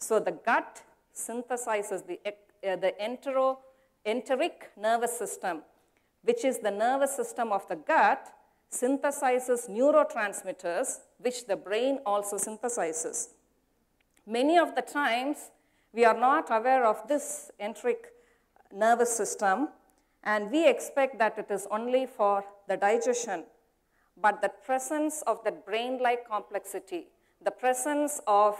So the gut synthesizes the enteric nervous system, which is the nervous system of the gut, synthesizes neurotransmitters, which the brain also synthesizes. Many of the times, we are not aware of this enteric nervous system, and we expect that it is only for the digestion. But the presence of that brain-like complexity, the presence of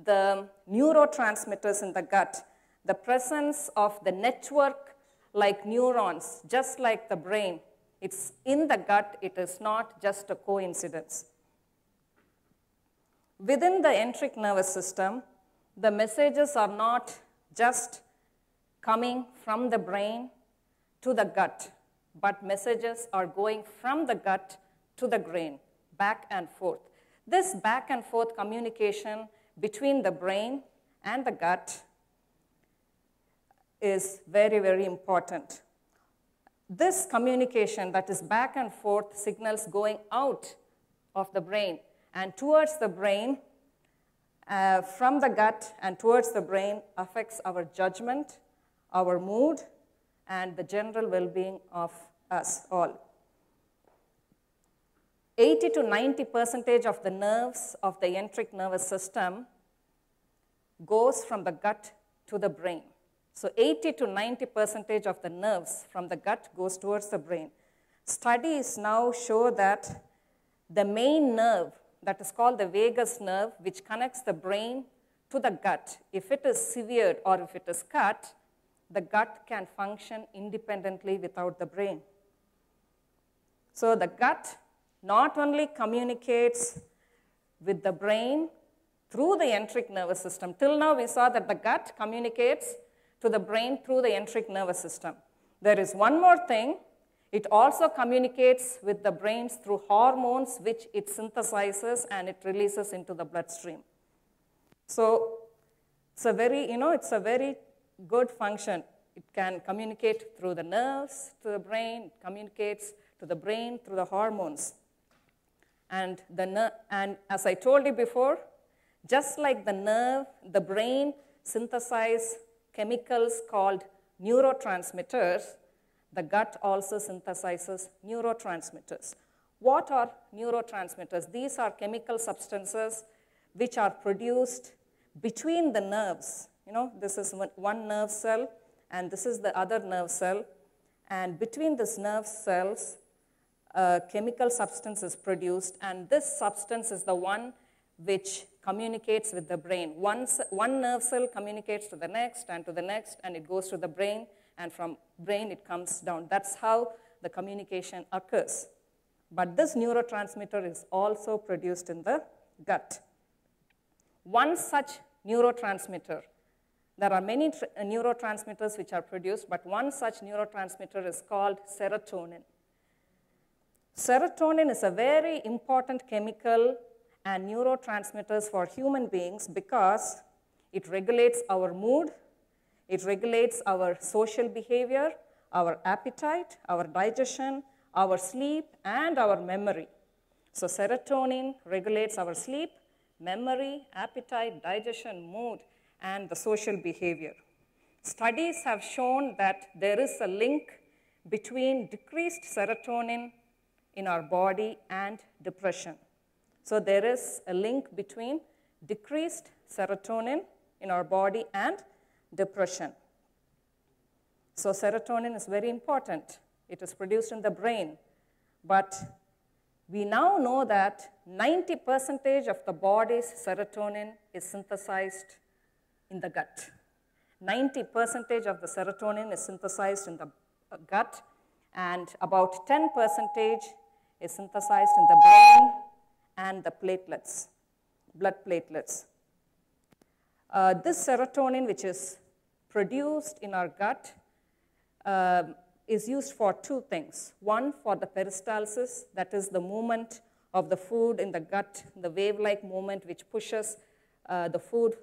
the neurotransmitters in the gut, the presence of the network like neurons, just like the brain, it's in the gut, it is not just a coincidence. Within the enteric nervous system, the messages are not just coming from the brain to the gut, but messages are going from the gut to the brain, back and forth. This back and forth communication between the brain and the gut is very, very important. This communication that is back and forth signals going out of the brain and towards the brain, from the gut and towards the brain affects our judgment, our mood, and the general well-being of us all. 80 to 90% of the nerves of the enteric nervous system goes from the gut to the brain. So 80 to 90% of the nerves from the gut goes towards the brain. Studies now show that the main nerve, that is called the vagus nerve, which connects the brain to the gut, if it is severed or if it is cut, the gut can function independently without the brain. So the gut not only communicates with the brain through the enteric nervous system. Till now, we saw that the gut communicates to the brain through the enteric nervous system. There is one more thing. It also communicates with the brains through hormones, which it synthesizes and it releases into the bloodstream. So it's a very good function. It can communicate through the nerves to the brain. It communicates to the brain through the hormones. And as I told you before, just like the nerve, the brain synthesizes chemicals called neurotransmitters, the gut also synthesizes neurotransmitters. What are neurotransmitters? These are chemical substances which are produced between the nerves. This is one nerve cell, and this is the other nerve cell. And between these nerve cells, a chemical substance is produced, and this substance is the one which communicates with the brain. One nerve cell communicates to the next, and it goes to the brain, and from brain it comes down. That's how the communication occurs. But this neurotransmitter is also produced in the gut. One such neurotransmitter, there are many neurotransmitters which are produced, but one such neurotransmitter is called serotonin. Serotonin is a very important chemical and neurotransmitters for human beings because it regulates our mood, it regulates our social behavior, our appetite, our digestion, our sleep, and our memory. So serotonin regulates our sleep, memory, appetite, digestion, mood, and the social behavior. Studies have shown that there is a link between decreased serotonin in our body and depression. So there is a link between decreased serotonin in our body and depression. So serotonin is very important. It is produced in the brain. But we now know that 90% of the body's serotonin is synthesized in the gut. 90% of the serotonin is synthesized in the gut, and about 10% is synthesized in the brain and the platelets, blood platelets. This serotonin, which is produced in our gut, is used for two things. One, for the peristalsis, that is the movement of the food in the gut, the wave-like movement which pushes the food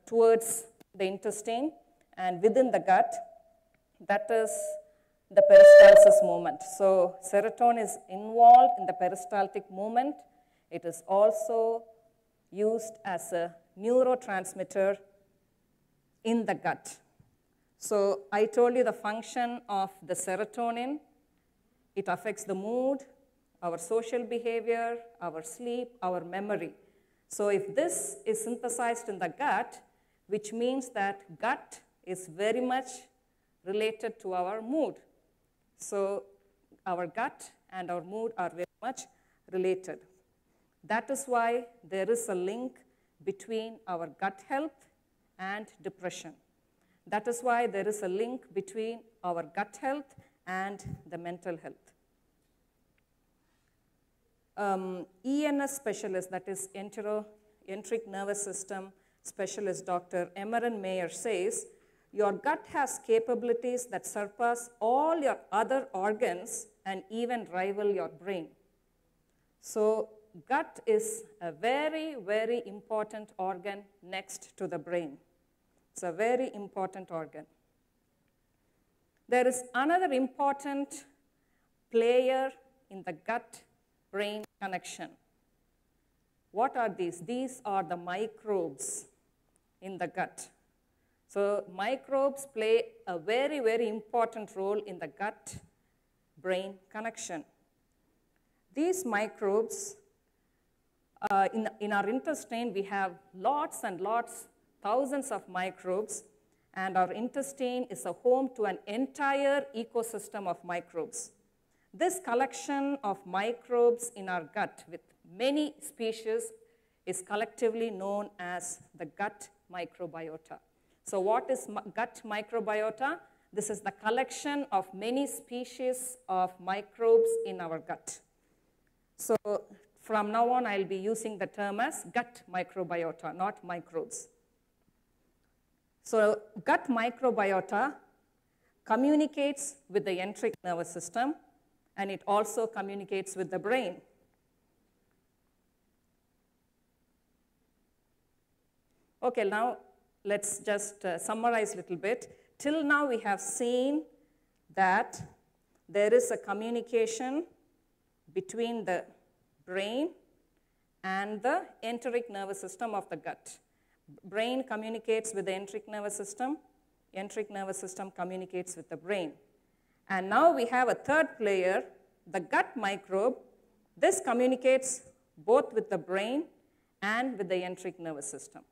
towards the intestine and within the gut. That is the peristalsis movement. So serotonin is involved in the peristaltic movement. It is also used as a neurotransmitter in the gut. So I told you the function of the serotonin. It affects the mood, our social behavior, our sleep, our memory. So if this is synthesized in the gut, which means that gut is very much related to our mood. So our gut and our mood are very much related. That is why there is a link between our gut health and depression. That is why there is a link between our gut health and the mental health. ENS specialist, that is enteric nervous system specialist, Dr. Emeron Mayer says, your gut has capabilities that surpass all your other organs and even rival your brain. So gut is a very, very important organ next to the brain. It's a very important organ. There is another important player in the gut-brain connection. What are these? These are the microbes in the gut. So microbes play a very, very important role in the gut-brain connection. These microbes, in our intestine, we have lots and lots, thousands of microbes, and our intestine is a home to an entire ecosystem of microbes. This collection of microbes in our gut with many species is collectively known as the gut microbiota. So what is gut microbiota? This is the collection of many species of microbes in our gut. So from now on, I'll be using the term as gut microbiota, not microbes. So gut microbiota communicates with the enteric nervous system, and it also communicates with the brain. Okay, now let's just summarize a little bit. Till now, we have seen that there is a communication between the brain and the enteric nervous system of the gut. Brain communicates with the enteric nervous system communicates with the brain. And now we have a third player, the gut microbe. This communicates both with the brain and with the enteric nervous system.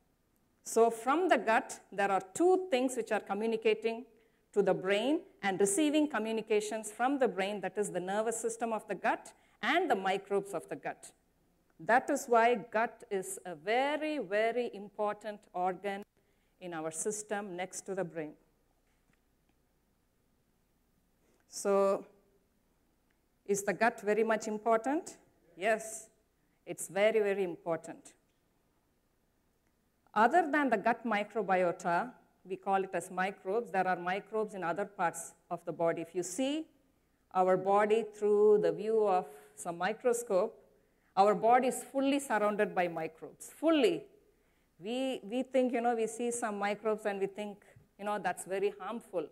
So from the gut, there are two things which are communicating to the brain and receiving communications from the brain, that is the nervous system of the gut and the microbes of the gut. That is why gut is a very, very important organ in our system next to the brain. So is the gut very much important? Yes, it's very, very important. Other than the gut microbiota, we call it as microbes, there are microbes in other parts of the body. If you see our body through the view of some microscope, our body is fully surrounded by microbes, fully. We think, we see some microbes and we think, that's very harmful.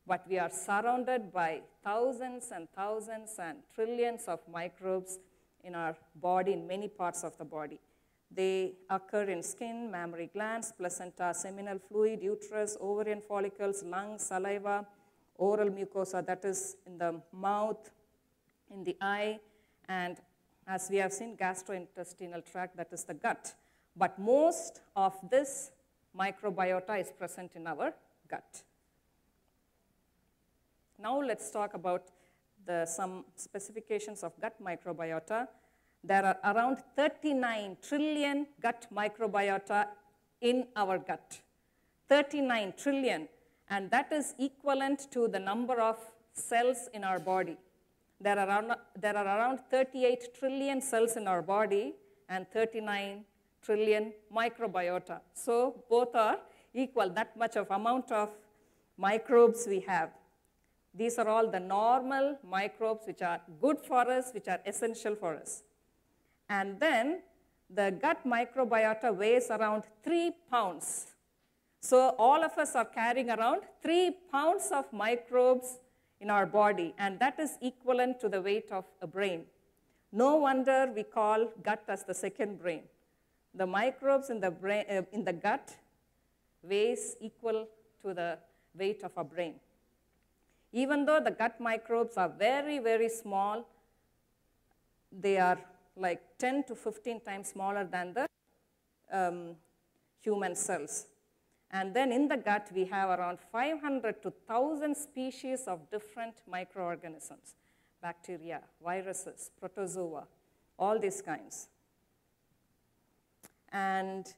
But we are surrounded by thousands and thousands and trillions of microbes in our body, in many parts of the body. They occur in skin, mammary glands, placenta, seminal fluid, uterus, ovarian follicles, lungs, saliva, oral mucosa, that is in the mouth, in the eye, and as we have seen, gastrointestinal tract, that is the gut. But most of this microbiota is present in our gut. Now let's talk about some specifications of gut microbiota. There are around 39 trillion gut microbiota in our gut. 39 trillion, and that is equivalent to the number of cells in our body. There are around 38 trillion cells in our body and 39 trillion microbiota. So both are equal, that much of amount of microbes we have. These are all the normal microbes which are good for us, which are essential for us. And then the gut microbiota weighs around 3 pounds. So all of us are carrying around 3 pounds of microbes in our body, and that is equivalent to the weight of a brain. No wonder we call gut as the second brain. The microbes in the, brain, in the gut weighs equal to the weight of a brain. Even though the gut microbes are very, very small, they are like 10 to 15 times smaller than the human cells. And then in the gut, we have around 500 to 1,000 species of different microorganisms, bacteria, viruses, protozoa, all these kinds. And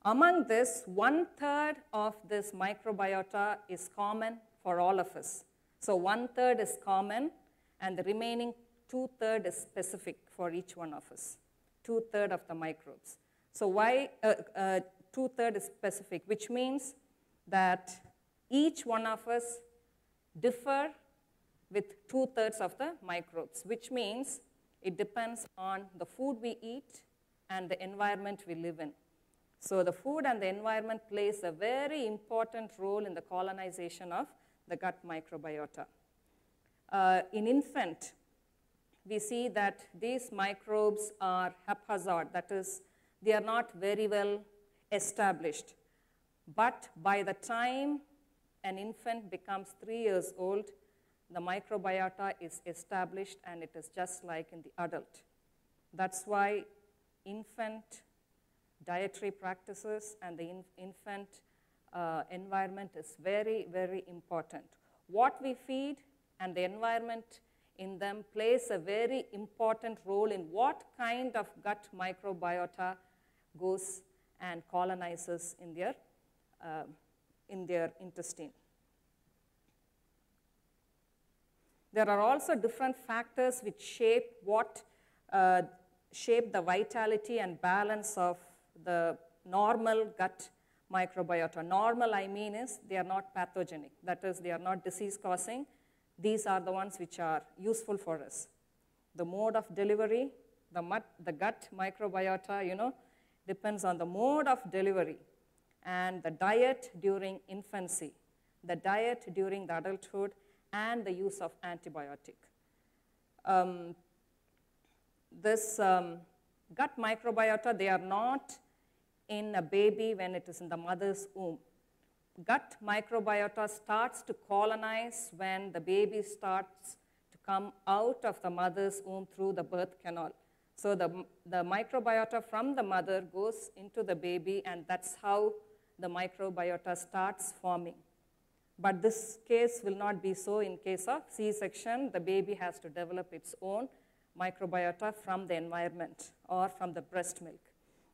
among this, 1/3 of this microbiota is common for all of us. So 1/3 is common, and the remaining 2/3 is specific for each one of us, 2/3 of the microbes. So why 2/3 is specific, which means that each one of us differ with 2/3 of the microbes, which means it depends on the food we eat and the environment we live in. So the food and the environment plays a very important role in the colonization of the gut microbiota. In infant, we see that these microbes are haphazard, that is, they are not very well established. But by the time an infant becomes 3 years old, the microbiota is established, and it is just like in the adult. That's why infant dietary practices and the infant environment is very, very important. What we feed and the environment in them plays a very important role in what kind of gut microbiota goes and colonizes in their intestine. There are also different factors which shape the vitality and balance of the normal gut microbiota. Normal, I mean, is they are not pathogenic. That is, they are not disease-causing. These are the ones which are useful for us. The mode of delivery, the gut microbiota, depends on the mode of delivery, and the diet during infancy, the diet during the adulthood, and the use of antibiotic. This gut microbiota, they are not in a baby when it is in the mother's womb. Gut microbiota starts to colonize when the baby starts to come out of the mother's womb through the birth canal. So the microbiota from the mother goes into the baby, and that's how the microbiota starts forming. But this case will not be so in case of C-section. The baby has to develop its own microbiota from the environment or from the breast milk.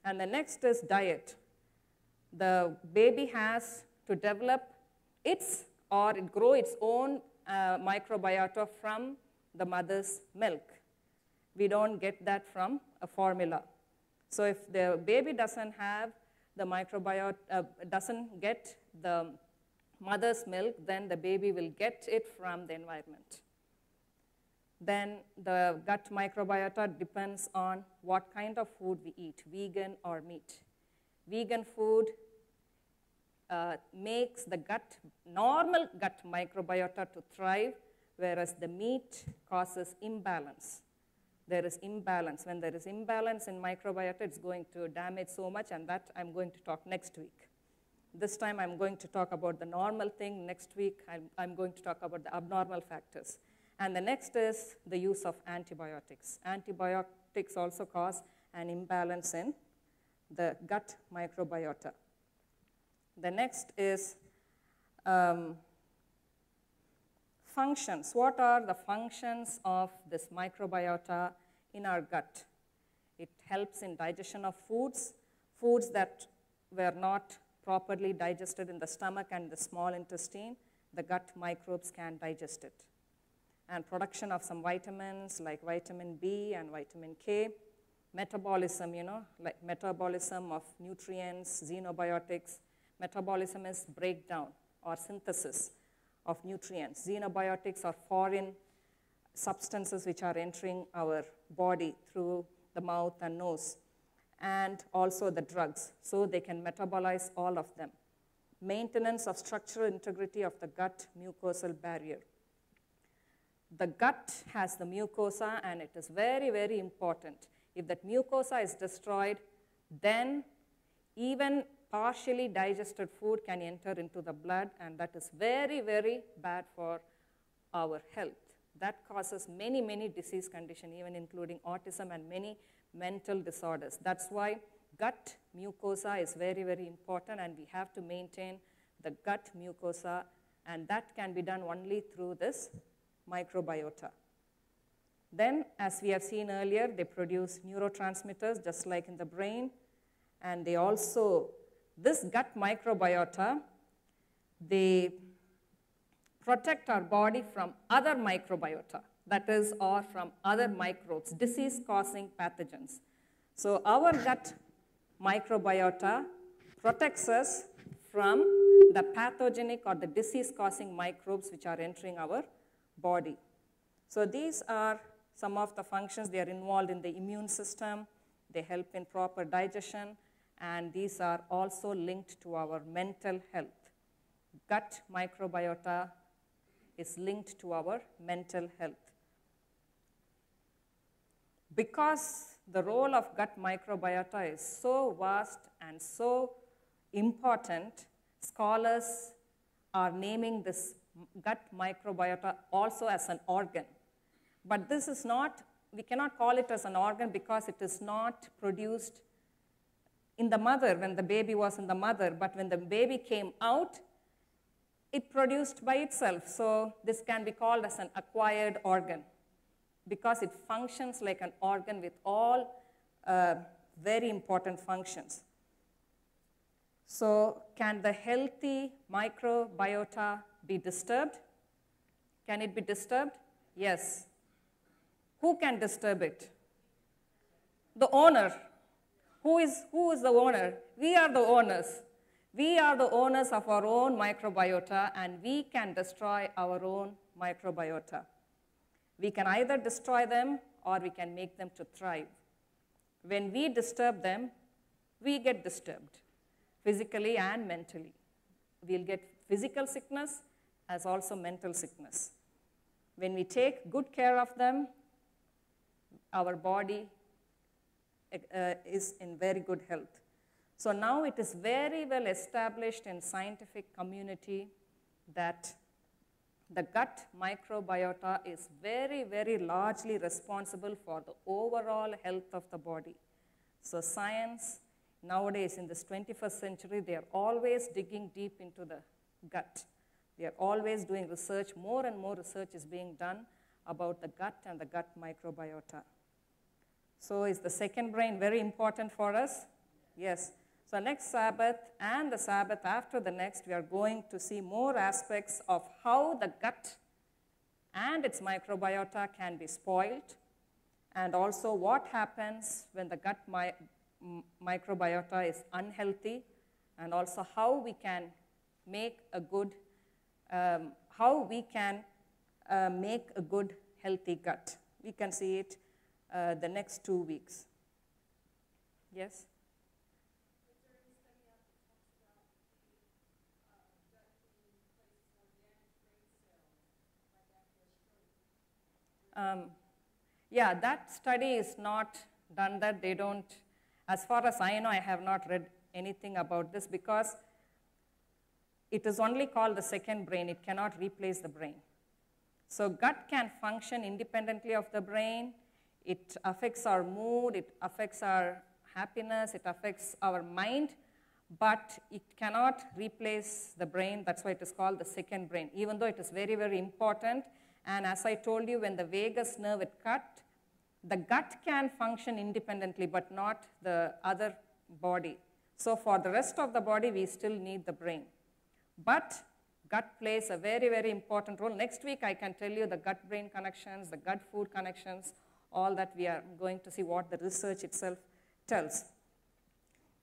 And the next is diet. The baby has to develop grow its own microbiota from the mother's milk. We don't get that from a formula. So if the baby doesn't have the microbiota, doesn't get the mother's milk, then the baby will get it from the environment. Then the gut microbiota depends on what kind of food we eat, vegan or meat. Vegan food makes the normal gut microbiota to thrive, whereas the meat causes imbalance. There is imbalance. When there is imbalance in microbiota, it's going to damage so much, and that I'm going to talk next week. This time I'm going to talk about the normal thing. Next week I'm going to talk about the abnormal factors. And the next is the use of antibiotics. Antibiotics also cause an imbalance in the gut microbiota. The next is functions. What are the functions of this microbiota in our gut? It helps in digestion of foods that were not properly digested in the stomach and the small intestine. The gut microbes can digest it. And production of some vitamins like vitamin B and vitamin K. Metabolism, like metabolism of nutrients, xenobiotics. Metabolism is breakdown or synthesis of nutrients. Xenobiotics are foreign substances which are entering our body through the mouth and nose, and also the drugs, so they can metabolize all of them. Maintenance of structural integrity of the gut mucosal barrier. The gut has the mucosa, and it is very, very important. If that mucosa is destroyed, then even partially digested food can enter into the blood, and that is very, very bad for our health. That causes many, many disease conditions, even including autism and many mental disorders. That's why gut mucosa is very, very important, and we have to maintain the gut mucosa, and that can be done only through this microbiota. Then, as we have seen earlier, they produce neurotransmitters just like in the brain, and they also, this gut microbiota, they protect our body from other microbiota, that is, or from other microbes, disease-causing pathogens. So our gut microbiota protects us from the pathogenic or the disease-causing microbes which are entering our body. So these are some of the functions. They are involved in the immune system. They help in proper digestion, and these are also linked to our mental health. Gut microbiota is linked to our mental health. Because the role of gut microbiota is so vast and so important, scholars are naming this gut microbiota also as an organ. But this is not, we cannot call it as an organ because it is not produced in the mother when the baby was in the mother, but when the baby came out, it produced by itself. So this can be called as an acquired organ because it functions like an organ with all very important functions. So can the healthy microbiota be disturbed? Can it be disturbed? Yes. Who can disturb it? The owner. Who is the owner? We are the owners. We are the owners of our own microbiota, and we can destroy our own microbiota. We can either destroy them or we can make them to thrive. When we disturb them, we get disturbed, physically and mentally. We'll get physical sickness as also mental sickness. When we take good care of them, our body is in very good health. So now it is very well established in scientific community that the gut microbiota is very, very largely responsible for the overall health of the body. So science, nowadays in this 21st century, they are always digging deep into the gut. They are always doing research. More and more research is being done about the gut and the gut microbiota. So is the second brain very important for us? Yes. So next Sabbath and the Sabbath after the next, we are going to see more aspects of how the gut and its microbiota can be spoiled, and also what happens when the gut microbiota is unhealthy, and also how we can make a good, healthy gut. We can see it the next 2 weeks. Yes? Yeah, that study is not done that. They don't, as far as I know, I have not read anything about this because it is only called the second brain. It cannot replace the brain. So gut can function independently of the brain. It affects our mood, it affects our happiness, it affects our mind, but it cannot replace the brain. That's why it is called the second brain, even though it is very, very important. And as I told you, when the vagus nerve is cut, the gut can function independently, but not the other body. So for the rest of the body, we still need the brain. But gut plays a very, very important role. Next week, I can tell you the gut-brain connections, the gut-food connections, all that we are going to see what the research itself tells.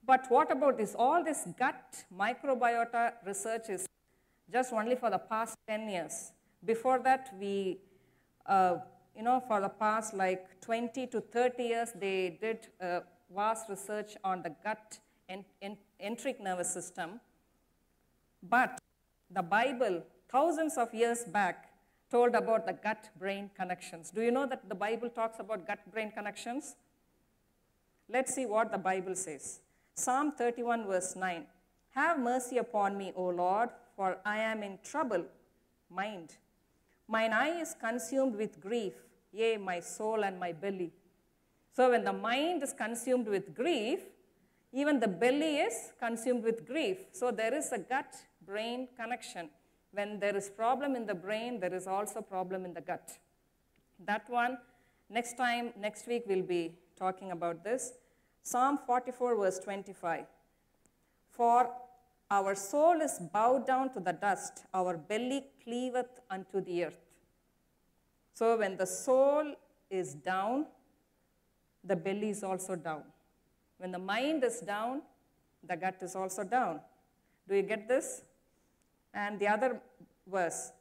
But what about this? All this gut microbiota research is just only for the past 10 years. Before that, we, for the past like 20 to 30 years, they did vast research on the gut enteric nervous system. But the Bible, thousands of years back, told about the gut-brain connections. Do you know that the Bible talks about gut-brain connections? Let's see what the Bible says. Psalm 31 verse 9. Have mercy upon me, O Lord, for I am in trouble. Mind. Mine eye is consumed with grief, yea, my soul and my belly. So when the mind is consumed with grief, even the belly is consumed with grief. So there is a gut-brain connection. When there is problem in the brain, there is also problem in the gut. That one, next week we'll be talking about this. Psalm 44 verse 25. For our soul is bowed down to the dust, our belly cleaveth unto the earth. So when the soul is down, the belly is also down. When the mind is down, the gut is also down. Do you get this? And the other verse,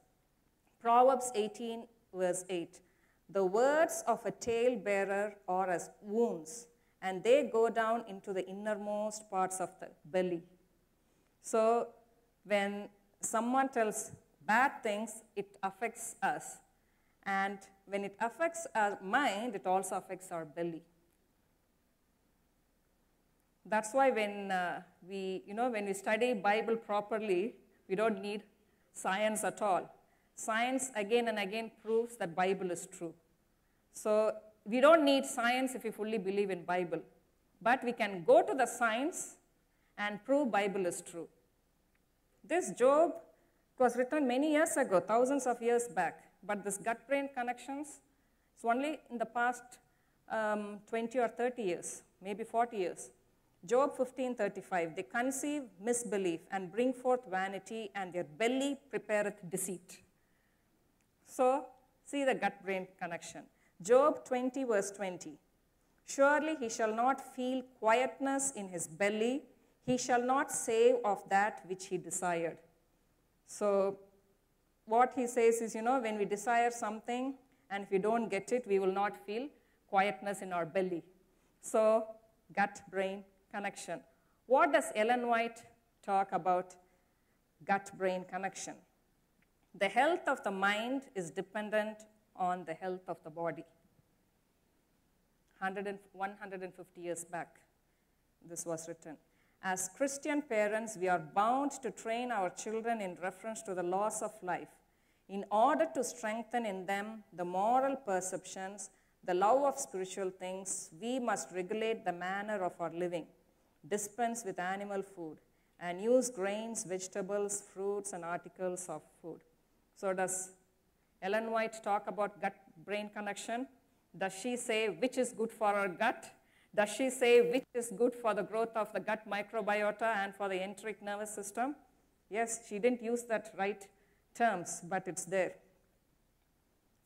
Proverbs 18 verse 8. The words of a talebearer are as wounds, and they go down into the innermost parts of the belly. So when someone tells bad things, it affects us. And when it affects our mind, it also affects our belly. That's why when we study Bible properly, we don't need science at all. Science again and again proves that Bible is true. So we don't need science if we fully believe in Bible. But we can go to the science and prove Bible is true. This Job was written many years ago, thousands of years back. But this gut-brain connections, it's only in the past 20 or 30 years, maybe 40 years. Job 15:35, they conceive misbelief and bring forth vanity, and their belly prepareth deceit. So, see the gut-brain connection. Job 20 verse 20, surely he shall not feel quietness in his belly, he shall not save of that which he desired. So, what he says is, when we desire something, and if we don't get it, we will not feel quietness in our belly. So, gut-brain connection. What does Ellen White talk about gut-brain connection? The health of the mind is dependent on the health of the body. 150 years back, this was written. As Christian parents, we are bound to train our children in reference to the laws of life in order to strengthen in them the moral perceptions, the love of spiritual things. We must regulate the manner of our living, dispense with animal food, and use grains, vegetables, fruits, and articles of food. So does Ellen White talk about gut-brain connection? Does she say which is good for our gut? Does she say which is good for the growth of the gut microbiota and for the enteric nervous system? Yes, she didn't use that right terms, but it's there.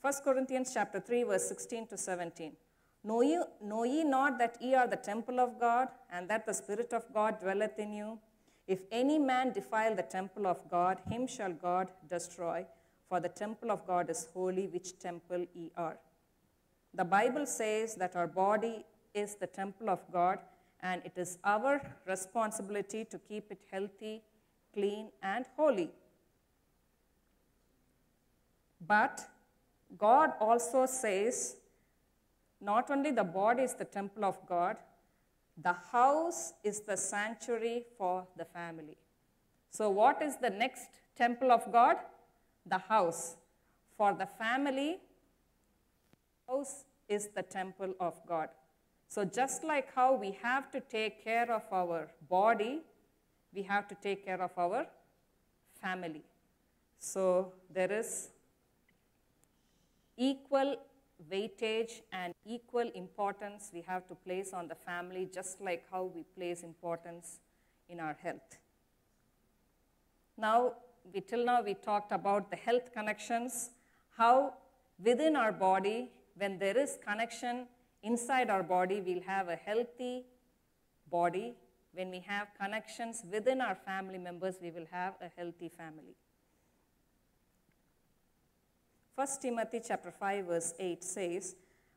1 Corinthians chapter 3, verse 16 to 17. Know ye not that ye are the temple of God, and that the Spirit of God dwelleth in you? If any man defile the temple of God, him shall God destroy, for the temple of God is holy, which temple ye are. The Bible says that our body is the temple of God, and it is our responsibility to keep it healthy, clean, and holy. But God also says not only the body is the temple of God, the house is the sanctuary for the family. So what is the next temple of God? The house. For the family, house is the temple of God. So just like how we have to take care of our body, we have to take care of our family. So there is equal weightage and equal importance we have to place on the family, just like how we place importance in our health. Till now we talked about the health connections, how within our body, when there is connection inside our body, we'll have a healthy body. When we have connections within our family members, we will have a healthy family. 1 Timothy chapter 5 verse 8 says,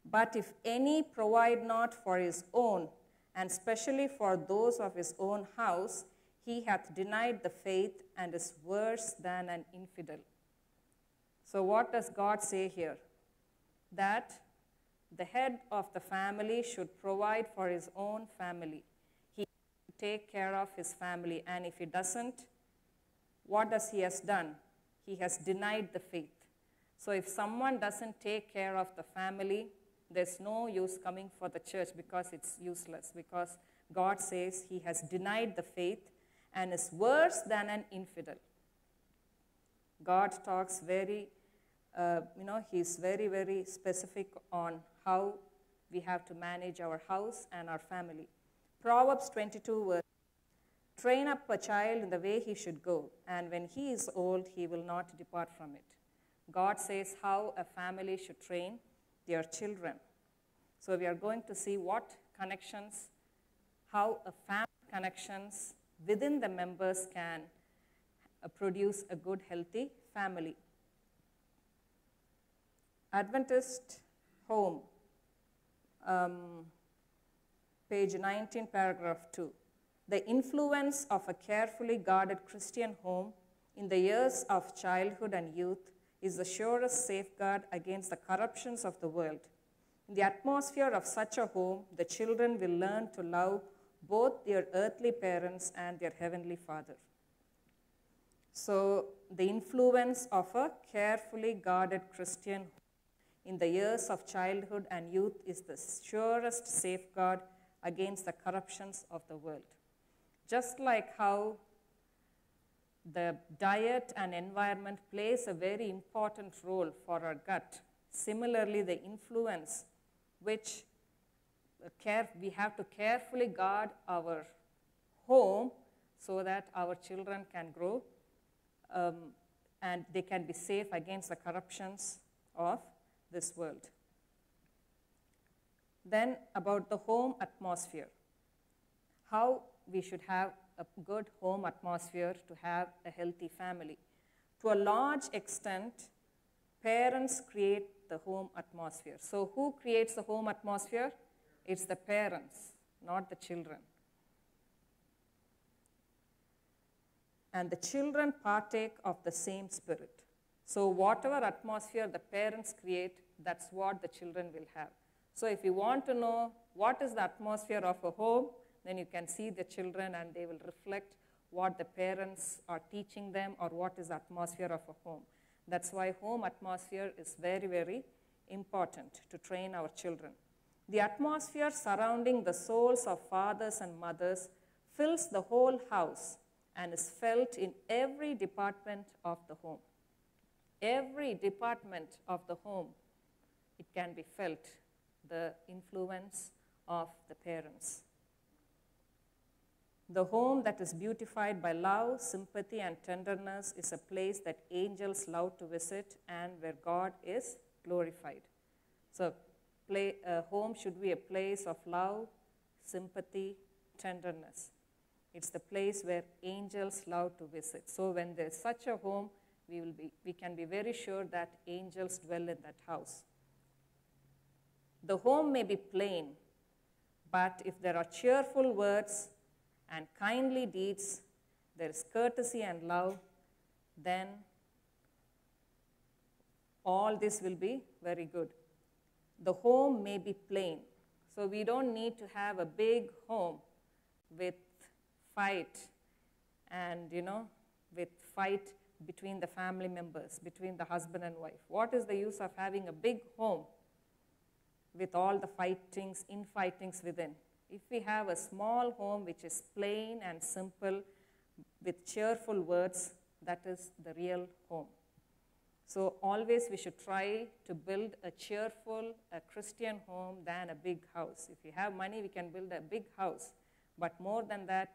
but if any provide not for his own, and specially for those of his own house, he hath denied the faith and is worse than an infidel. So what does God say here? That The head of the family should provide for his own family. He should take care of his family, and if he doesn't, what does he has done? He has denied the faith. So if someone doesn't take care of the family, there's no use coming for the church because it's useless, because God says he has denied the faith and is worse than an infidel. God talks he's very, very specific on how we have to manage our house and our family. Proverbs 22 verse, train up a child in the way he should go, and when he is old, he will not depart from it. God says how a family should train their children. So we are going to see what connections, how a family connections within the members can produce a good, healthy family. Adventist home, page 19, paragraph 2. The influence of a carefully guarded Christian home in the years of childhood and youth is the surest safeguard against the corruptions of the world. In the atmosphere of such a home, the children will learn to love both their earthly parents and their heavenly Father. So, the influence of a carefully guarded Christian home in the years of childhood and youth is the surest safeguard against the corruptions of the world. Just like how the diet and environment plays a very important role for our gut, similarly the influence which we have to carefully guard our home so that our children can grow and they can be safe against the corruptions of this world. Then about the home atmosphere, how we should have a good home atmosphere to have a healthy family. To a large extent, parents create the home atmosphere. So who creates the home atmosphere? It's the parents, not the children. And the children partake of the same spirit. So whatever atmosphere the parents create, that's what the children will have. So if you want to know what is the atmosphere of a home, then you can see the children and they will reflect what the parents are teaching them or what is the atmosphere of a home. That's why home atmosphere is very, very important to train our children. The atmosphere surrounding the souls of fathers and mothers fills the whole house and is felt in every department of the home. Every department of the home, it can be felt, the influence of the parents. The home that is beautified by love, sympathy, and tenderness is a place that angels love to visit and where God is glorified. So, home should be a place of love, sympathy, tenderness. It's the place where angels love to visit. So, when there's such a home, we can be very sure that angels dwell in that house. The home may be plain, but if there are cheerful words and kindly deeds, there is courtesy and love, then all this will be very good. The home may be plain. So we don't need to have a big home with fight and, with fight between the family members, between the husband and wife. What is the use of having a big home with all the infightings within? If we have a small home which is plain and simple with cheerful words, that is the real home. So always we should try to build a cheerful, a Christian home than a big house. If we have money, we can build a big house. But more than that,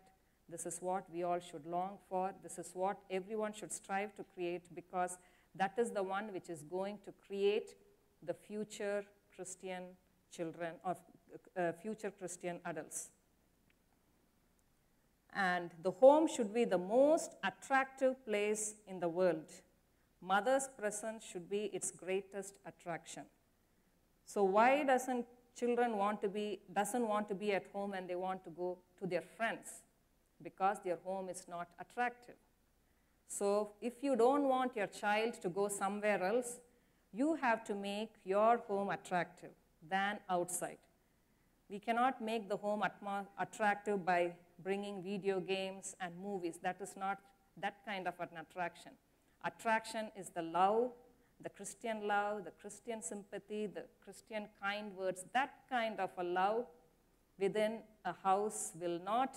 this is what we all should long for. This is what everyone should strive to create, because that is the one which is going to create the future Christian children or future Christian adults. And the home should be the most attractive place in the world. Mother's presence should be its greatest attraction. So why doesn't children want to be at home and they want to go to their friends? Because their home is not attractive. So if you don't want your child to go somewhere else, you have to make your home attractive. than outside. We cannot make the home attractive by bringing video games and movies. That is not that kind of an attraction. Attraction is the love, the Christian sympathy, the Christian kind words. That kind of a love within a house will not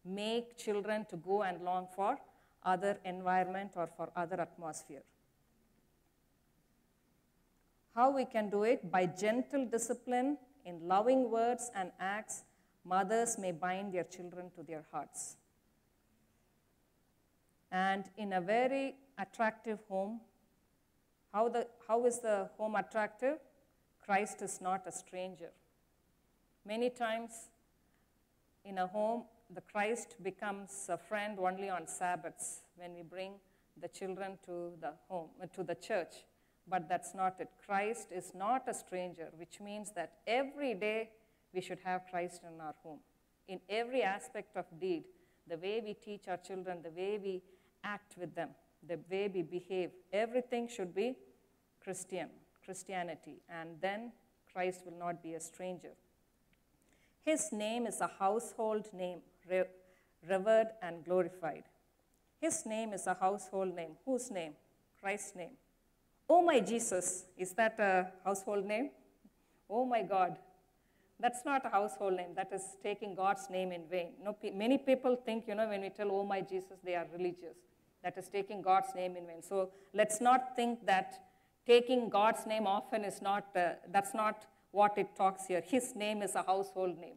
make children to go and long for other environment or for other atmosphere. How we can do it? By gentle discipline in loving words and acts, mothers may bind their children to their hearts. And in a very attractive home, how is the home attractive? Christ is not a stranger. Many times in a home, the Christ becomes a friend only on Sabbaths when we bring the children to the home, to the church. But that's not it. Christ is not a stranger, which means that every day we should have Christ in our home. In every aspect of deed, the way we teach our children, the way we act with them, the way we behave, everything should be Christianity. And then Christ will not be a stranger. His name is a household name, revered and glorified. His name is a household name. Whose name? Christ's name. Oh my Jesus, is that a household name? Oh my God, that's not a household name. That is taking God's name in vain. Many people think, when we tell oh my Jesus, they are religious. That is taking God's name in vain. So let's not think that taking God's name often is not, that's not what it talks here. His name is a household name.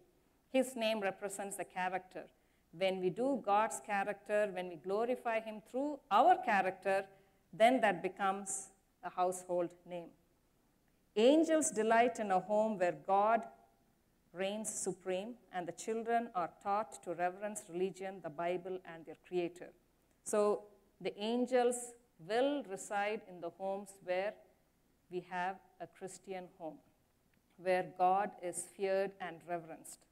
His name represents the character. When we do God's character, when we glorify Him through our character, then that becomes a household name. Angels delight in a home where God reigns supreme, and the children are taught to reverence religion, the Bible, and their Creator. So the angels will reside in the homes where we have a Christian home, where God is feared and reverenced.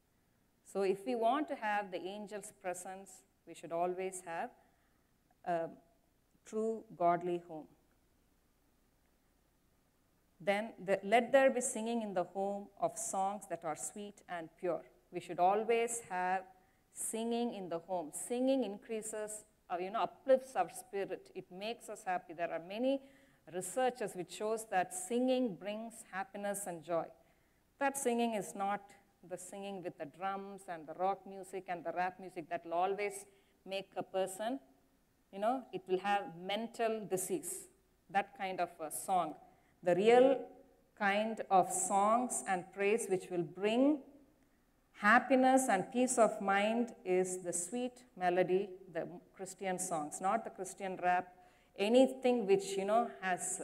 So if we want to have the angels' presence, we should always have a true godly home. Then let there be singing in the home of songs that are sweet and pure. We should always have singing in the home. Singing increases, uplifts our spirit. It makes us happy. There are many researches which shows that singing brings happiness and joy. That singing is not the singing with the drums and the rock music and the rap music that will always make a person, it will have mental disease, that kind of a song. The real kind of songs and praise which will bring happiness and peace of mind is the sweet melody, the Christian songs, not the Christian rap. Anything which, has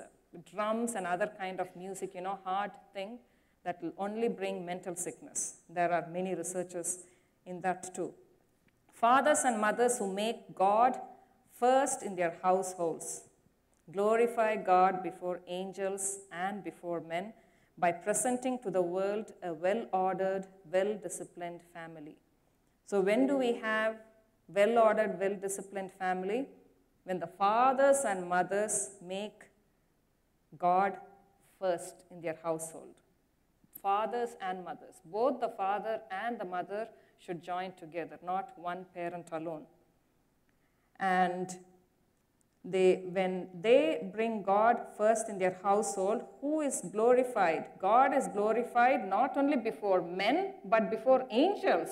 drums and other kind of music, hard thing, that will only bring mental sickness. There are many researchers in that too. Fathers and mothers who make God first in their households glorify God before angels and before men by presenting to the world a well-ordered, well-disciplined family. So when do we have well-ordered, well-disciplined family? When the fathers and mothers make God first in their household. Fathers and mothers. Both the father and the mother should join together, not one parent alone. And when they bring God first in their household, who is glorified? God is glorified not only before men, but before angels.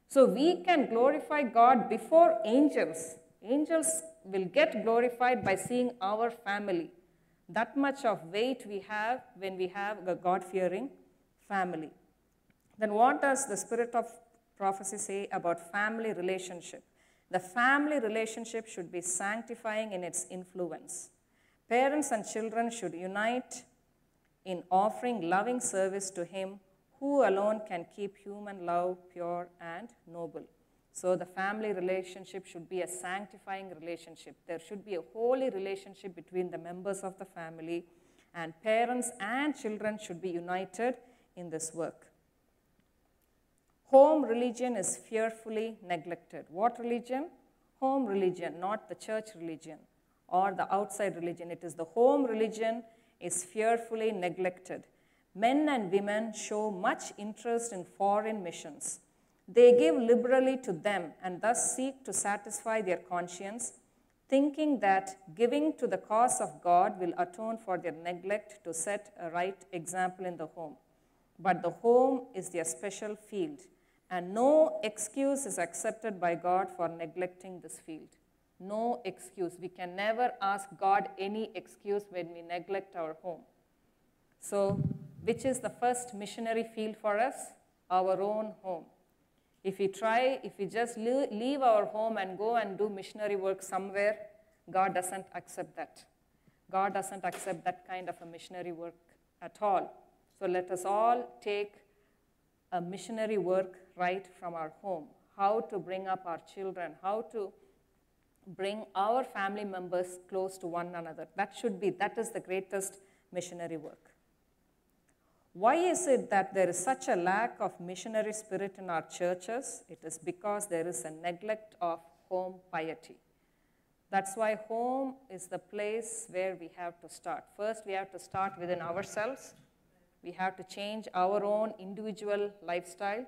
So we can glorify God before angels. Angels will get glorified by seeing our family. That much of weight we have when we have a God-fearing family. Then what does the spirit of prophecy say about family relationship? The family relationship should be sanctifying in its influence. Parents and children should unite in offering loving service to Him who alone can keep human love pure and noble. So the family relationship should be a sanctifying relationship. There should be a holy relationship between the members of the family, and parents and children should be united in this work. Home religion is fearfully neglected. What religion? Home religion, not the church religion or the outside religion. It is the home religion is fearfully neglected. Men and women show much interest in foreign missions. They give liberally to them and thus seek to satisfy their conscience, thinking that giving to the cause of God will atone for their neglect to set a right example in the home. But the home is their special field, and no excuse is accepted by God for neglecting this field. No excuse. We can never ask God any excuse when we neglect our home. So, which is the first missionary field for us? Our own home. If we just leave our home and go and do missionary work somewhere, God doesn't accept that. God doesn't accept that kind of a missionary work at all. So let us all take a missionary work right from our home. How to bring up our children, how to bring our family members close to one another. That is the greatest missionary work. Why is it that there is such a lack of missionary spirit in our churches? It is because there is a neglect of home piety. That's why home is the place where we have to start. First, we have to start within ourselves. We have to change our own individual lifestyle,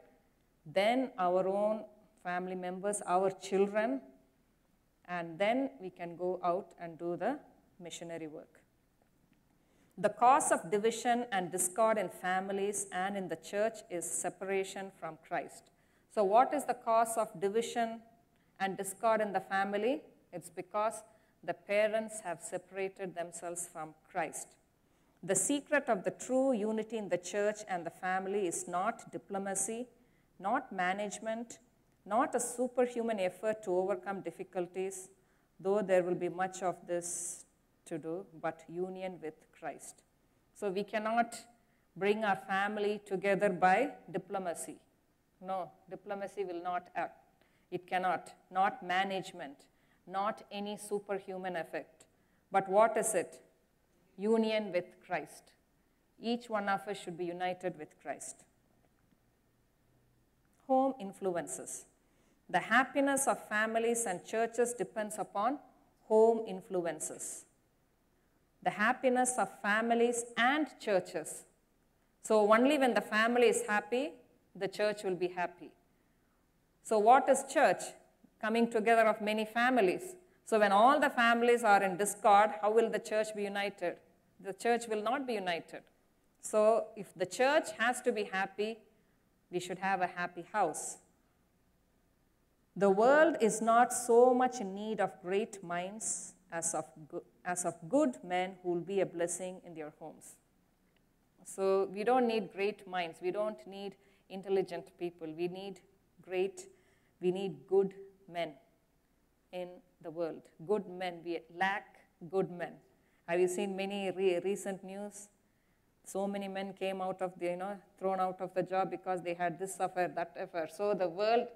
then our own family members, our children, and then we can go out and do the missionary work. The cause of division and discord in families and in the church is separation from Christ. So what is the cause of division and discord in the family? It's because the parents have separated themselves from Christ. The secret of the true unity in the church and the family is not diplomacy, not management, not a superhuman effort to overcome difficulties, though there will be much of this to do, but union with Christ. So we cannot bring our family together by diplomacy. No, diplomacy will not act. It cannot. Not management, not any superhuman effect. But what is it? Union with Christ. Each one of us should be united with Christ. Home influences. The happiness of families and churches depends upon home influences. The happiness of families and churches. So only when the family is happy, the church will be happy. So what is church? Coming together of many families. So when all the families are in discord, how will the church be united? The church will not be united. So if the church has to be happy, we should have a happy house. The world is not so much in need of great minds as of good men who will be a blessing in their homes. So we don't need great minds. We don't need intelligent people. We need good men in the world. Good men. We lack good men. Have you seen many recent news? So many men came out of thrown out of the job because they had this affair, that affair. So the world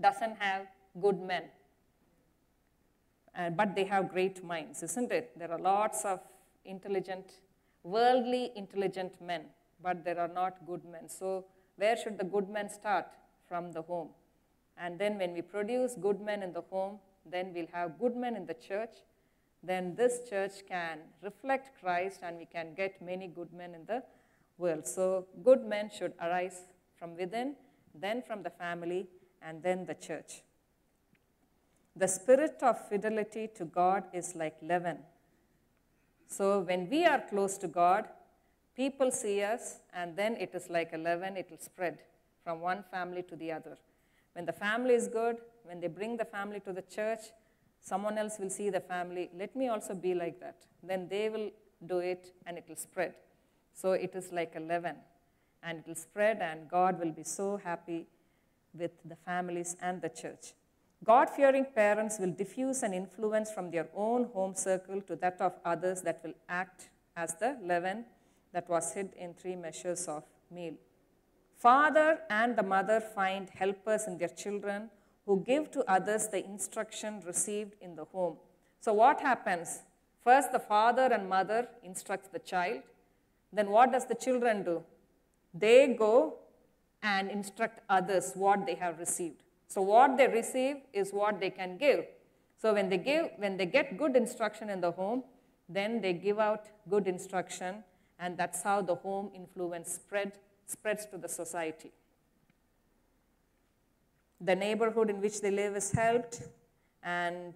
doesn't have good men. But they have great minds, isn't it? There are lots of worldly intelligent men, but there are not good men. So where should the good men start? From the home. And then when we produce good men in the home, then we'll have good men in the church. Then this church can reflect Christ and we can get many good men in the world. So good men should arise from within, then from the family, and then the church. The spirit of fidelity to God is like leaven. So when we are close to God, people see us, and then it is like a leaven, it will spread from one family to the other. When the family is good, when they bring the family to the church, someone else will see the family. Let me also be like that. Then they will do it, and it will spread. So it is like a leaven, and it will spread, and God will be so happy with the families and the church. God-fearing parents will diffuse an influence from their own home circle to that of others that will act as the leaven that was hid in 3 measures of meal. Father and the mother find helpers in their children who give to others the instruction received in the home. So what happens? First, the father and mother instructs the child. Then what does the children do? They go and instruct others what they have received. So what they receive is what they can give. So when they get good instruction in the home, then they give out good instruction And that's how the home influence spreads to the society. The neighborhood in which they live is helped, and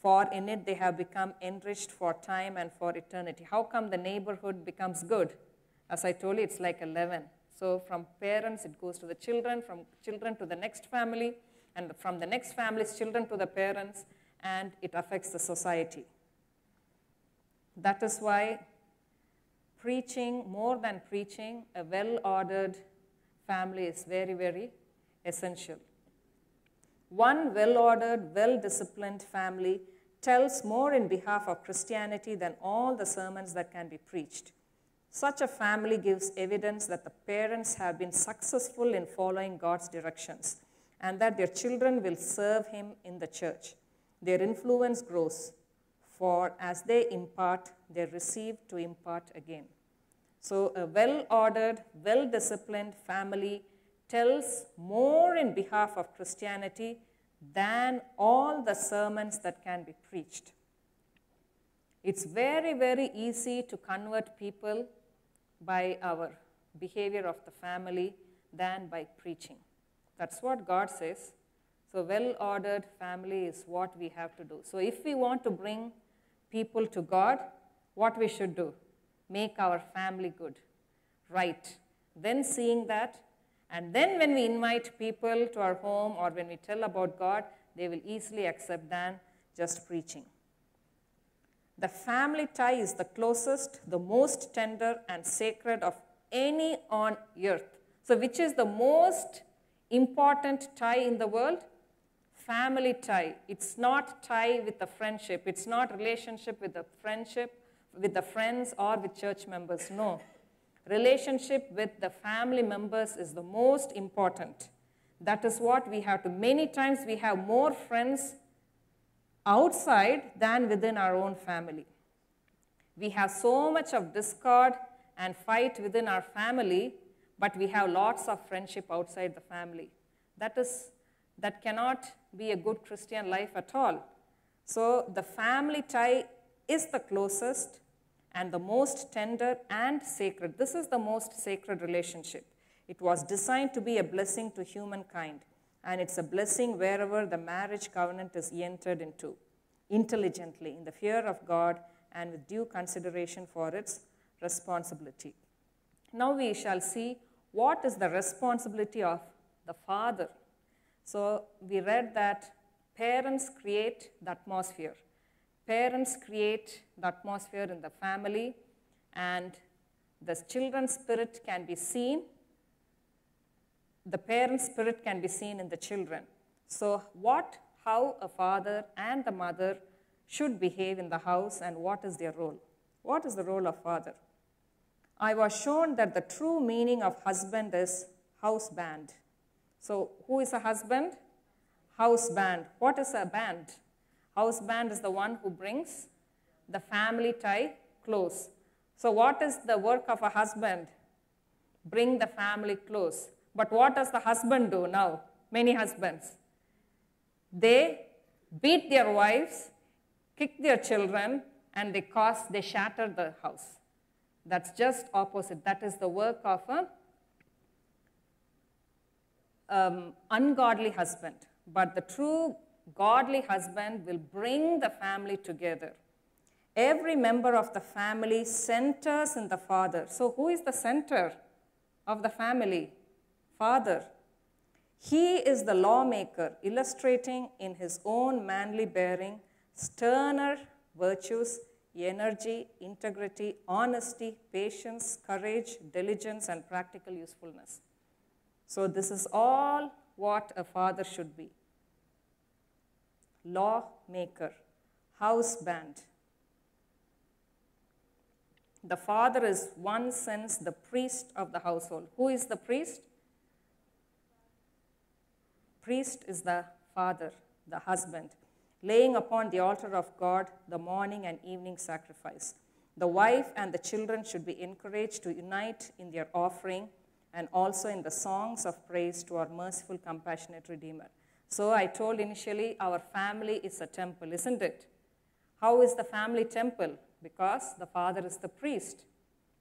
for in it they have become enriched for time and for eternity. How come the neighborhood becomes good? As I told you, it's like a leaven. So from parents, it goes to the children, from children to the next family, and from the next family's children to the parents, and it affects the society. That is why preaching, more than preaching, a well-ordered family is very, very essential. One well-ordered, well-disciplined family tells more in behalf of Christianity than all the sermons that can be preached. Such a family gives evidence that the parents have been successful in following God's directions and that their children will serve Him in the church. Their influence grows, for as they impart, they receive to impart again. So a well-ordered, well-disciplined family tells more in behalf of Christianity than all the sermons that can be preached. It's very, very easy to convert people by our behavior of the family than by preaching. That's what God says. So well-ordered family is what we have to do. So if we want to bring people to God, what we should do? Make our family good, right? Then seeing that, and then when we invite people to our home or when we tell about God, they will easily accept than just preaching. The family tie is the closest, the most tender and sacred of any on earth. So which is the most important tie in the world? Family tie. It's not tie with the friendship. It's not relationship with the friendship, with the friends or with church members. No. Relationship with the family members is the most important. That is what we have to. Many times we have more friends outside than within our own family. We have so much of discord and fight within our family, but we have lots of friendship outside the family. That cannot be a good Christian life at all. So the family tie is the closest and the most tender and sacred. This is the most sacred relationship. It was designed to be a blessing to humankind, and it's a blessing wherever the marriage covenant is entered into, intelligently, in the fear of God, and with due consideration for its responsibility. Now we shall see what is the responsibility of the father. So we read that parents create the atmosphere. Parents create the atmosphere in the family, and the children's spirit can be seen. The parent's spirit can be seen in the children. So how a father and the mother should behave in the house, and what is their role? What is the role of father? I was shown that the true meaning of husband is house band. So who is a husband? House band. What is a band? House band is the one who brings the family tie close. So what is the work of a husband? Bring the family close. But what does the husband do now? Many husbands. They beat their wives, kick their children, and they shatter the house. That's just opposite. That is the work of an ungodly husband. But the true godly husband will bring the family together. Every member of the family centers in the father. So who is the center of the family? Father. He is the lawmaker, illustrating in his own manly bearing sterner virtues, energy, integrity, honesty, patience, courage, diligence, and practical usefulness. So this is all what a father should be. Lawmaker, house band. The father is, one sense, the priest of the household. Who is the priest? Priest is the father, the husband, laying upon the altar of God the morning and evening sacrifice. The wife and the children should be encouraged to unite in their offering and also in the songs of praise to our merciful, compassionate Redeemer. So I told initially our family is a temple, isn't it? How is the family temple? Because the father is the priest.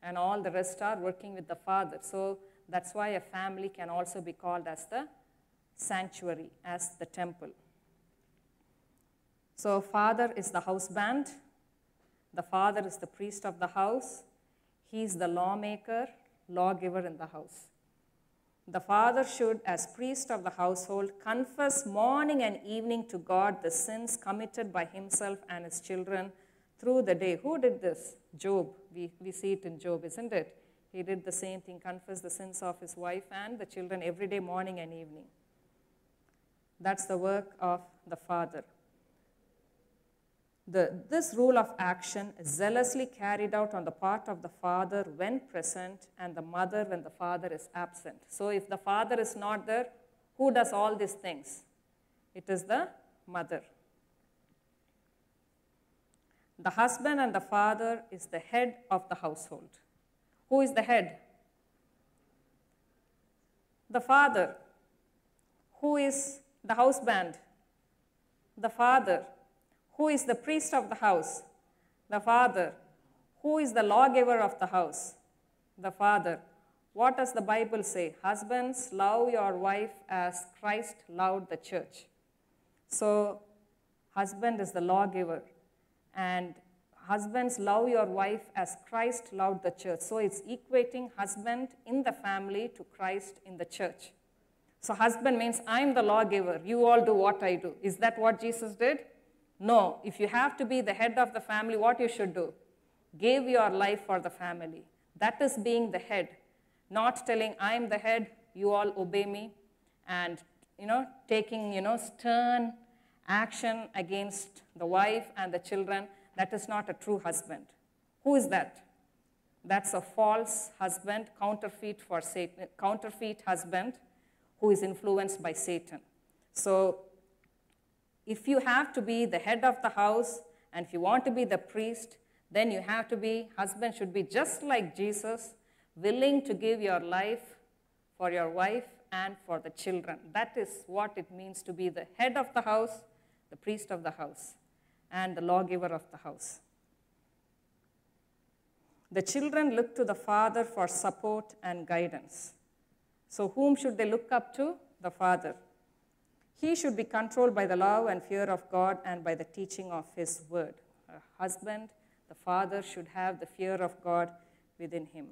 and all the rest are working with the father. So that's why a family can also be called as the sanctuary, as the temple. So father is the husband. The father is the priest of the house. He is the lawmaker, lawgiver in the house. The father should, as priest of the household, confess morning and evening to God the sins committed by himself and his children through the day. Who did this? Job. We see it in Job, isn't it? He did the same thing, confess the sins of his wife and the children every day, morning and evening. That's the work of the father. This rule of action is zealously carried out on the part of the father when present and the mother when the father is absent. So if the father is not there, who does all these things? It is the mother. The husband and the father is the head of the household. Who is the head? The father. Who is the husband? The father. Who is the priest of the house? The father. Who is the lawgiver of the house? The father. What does the Bible say? Husbands, love your wife as Christ loved the church. So, husband is the lawgiver. And husbands, love your wife as Christ loved the church. So, it's equating husband in the family to Christ in the church. So, husband means I'm the lawgiver. You all do what I do. Is that what Jesus did? No, if you have to be the head of the family, what you should do? Give your life for the family. That is being the head, not telling I'm the head, you all obey me, and taking stern action against the wife and the children. That is not a true husband. Who is that? That's a false husband, counterfeit husband who is influenced by Satan. So if you have to be the head of the house, and if you want to be the priest, then you have to be, husband should be just like Jesus, willing to give your life for your wife and for the children. That is what it means to be the head of the house, the priest of the house, and the lawgiver of the house. The children look to the father for support and guidance. So whom should they look up to? The father. He should be controlled by the love and fear of God and by the teaching of his word. A husband, the father, should have the fear of God within him.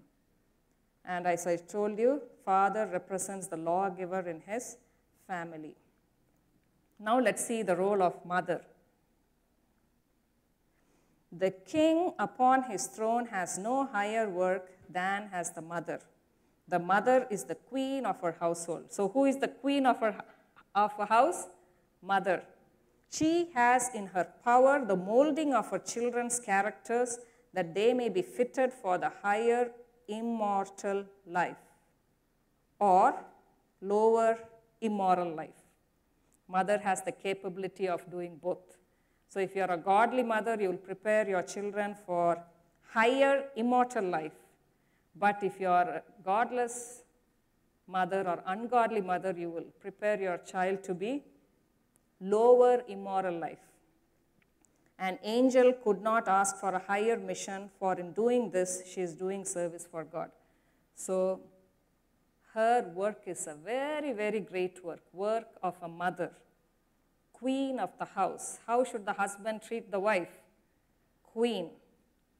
And as I told you, father represents the lawgiver in his family. Now let's see the role of mother. The king upon his throne has no higher work than has the mother. The mother is the queen of her household. So who is the queen of a house? Mother. She has in her power the molding of her children's characters that they may be fitted for the higher immortal life or lower immoral life. Mother has the capability of doing both. So if you're a godly mother, you will prepare your children for higher immortal life. But if you're a godless mother or ungodly mother, you will prepare your child to be lower immoral life. An angel could not ask for a higher mission, for in doing this, she is doing service for God. So her work is a very, very great work of a mother, queen of the house. How should the husband treat the wife? Queen,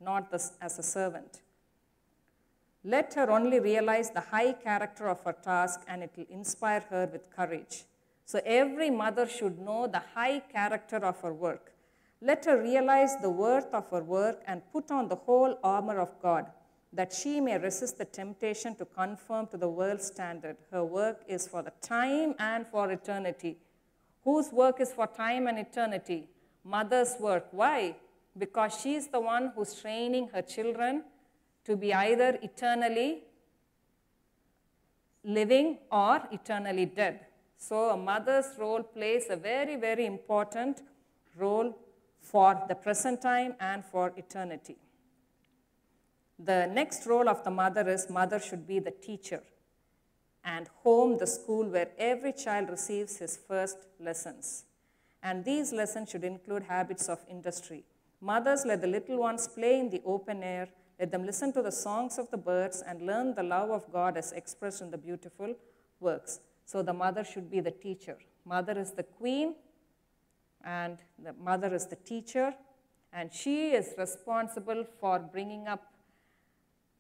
not as a servant. Let her only realize the high character of her task, and it will inspire her with courage. So every mother should know the high character of her work. Let her realize the worth of her work and put on the whole armor of God, that she may resist the temptation to conform to the world's standard. Her work is for the time and for eternity. Whose work is for time and eternity? Mother's work. Why? Because she is the one who's training her children to be either eternally living or eternally dead. So a mother's role plays a very, very important role for the present time and for eternity. The next role of the mother is mother should be the teacher, and home the school where every child receives his first lessons. And these lessons should include habits of industry. Mothers let the little ones play in the open air, Let them listen to the songs of the birds and learn the love of God as expressed in the beautiful works. So the mother should be the teacher. Mother is the queen, and the mother is the teacher, and she is responsible for bringing up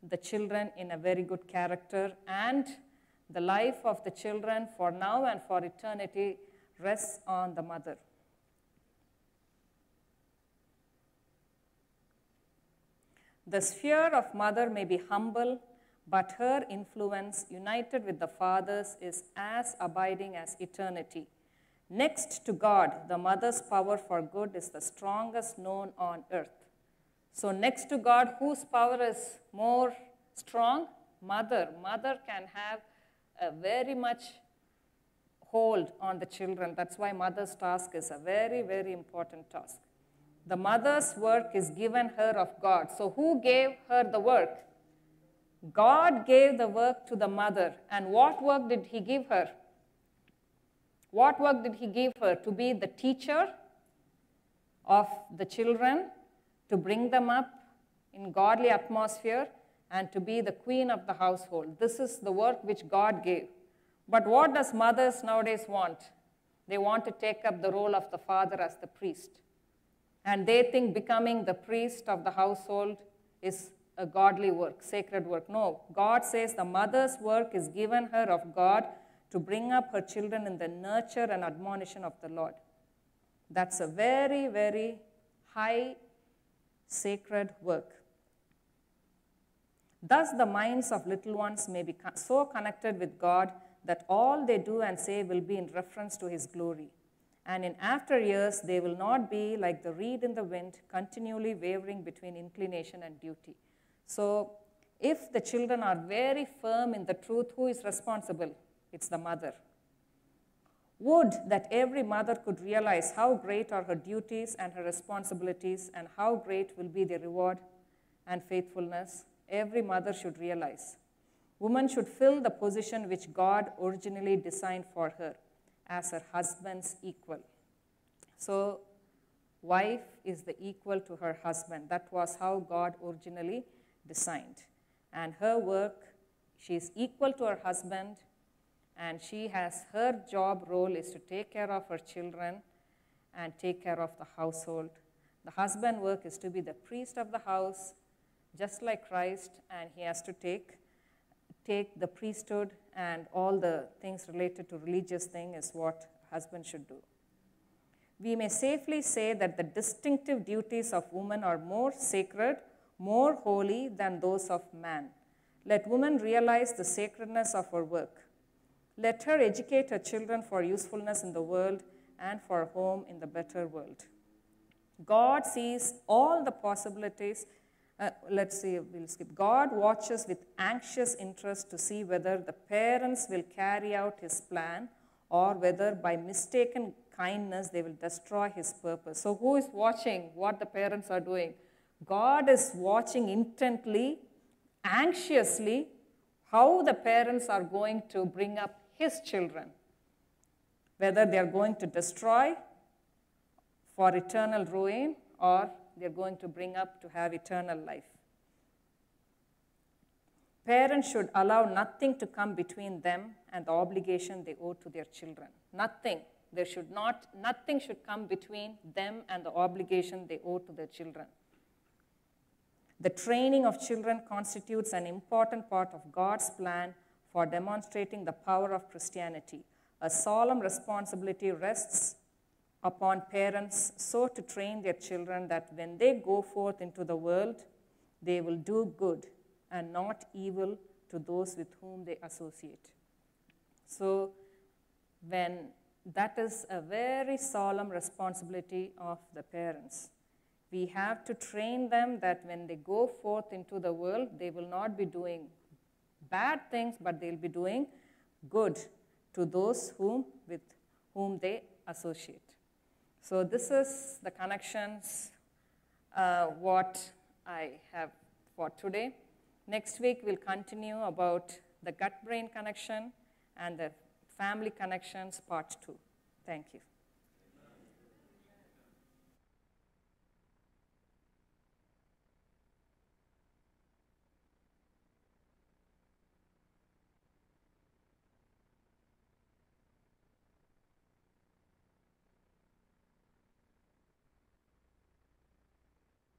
the children in a very good character, and the life of the children for now and for eternity rests on the mother. The sphere of mother may be humble, but her influence, united with the father's, is as abiding as eternity. Next to God, the mother's power for good is the strongest known on earth. So next to God, whose power is more strong? Mother. Mother can have a very much hold on the children. That's why mother's task is a very, very important task. The mother's work is given her of God. So who gave her the work? God gave the work to the mother. And what work did he give her? What work did he give her? To be the teacher of the children, to bring them up in godly atmosphere, and to be the queen of the household. This is the work which God gave. But what does mothers nowadays want? They want to take up the role of the father as the priest. And they think becoming the priest of the household is a godly work, sacred work. No, God says the mother's work is given her of God to bring up her children in the nurture and admonition of the Lord. That's a very, very high, sacred work. Thus, the minds of little ones may be so connected with God that all they do and say will be in reference to his glory. And in after years, they will not be like the reed in the wind, continually wavering between inclination and duty. So, if the children are very firm in the truth, who is responsible? It's the mother. Would that every mother could realize how great are her duties and her responsibilities, and how great will be the reward and faithfulness. Every mother should realize. Woman should fill the position which God originally designed for her, as her husband's equal. So, wife is the equal to her husband. That was how God originally designed. And her work, she is equal to her husband, and she has her job role is to take care of her children and take care of the household. The husband work is to be the priest of the house, just like Christ, and he has to take the priesthood, and all the things related to religious thing is what husband should do. We may safely say that the distinctive duties of woman are more sacred, more holy than those of man. Let woman realize the sacredness of her work. Let her educate her children for usefulness in the world and for home in the better world. God sees all the possibilities. We'll skip. God watches with anxious interest to see whether the parents will carry out his plan, or whether by mistaken kindness they will destroy his purpose. So who is watching what the parents are doing? God is watching intently, anxiously, how the parents are going to bring up his children. Whether they are going to destroy for eternal ruin, or they're going to bring up to have eternal life. Parents should allow nothing to come between them and the obligation they owe to their children. Nothing. Nothing should come between them and the obligation they owe to their children. The training of children constitutes an important part of God's plan for demonstrating the power of Christianity. A solemn responsibility rests upon parents so to train their children that when they go forth into the world, they will do good and not evil to those with whom they associate. So, that is a very solemn responsibility of the parents. We have to train them that when they go forth into the world, they will not be doing bad things, but they'll be doing good to those with whom they associate. So this is the connections, what I have for today. Next week, we'll continue about the gut-brain connection and the family connections, part 2. Thank you.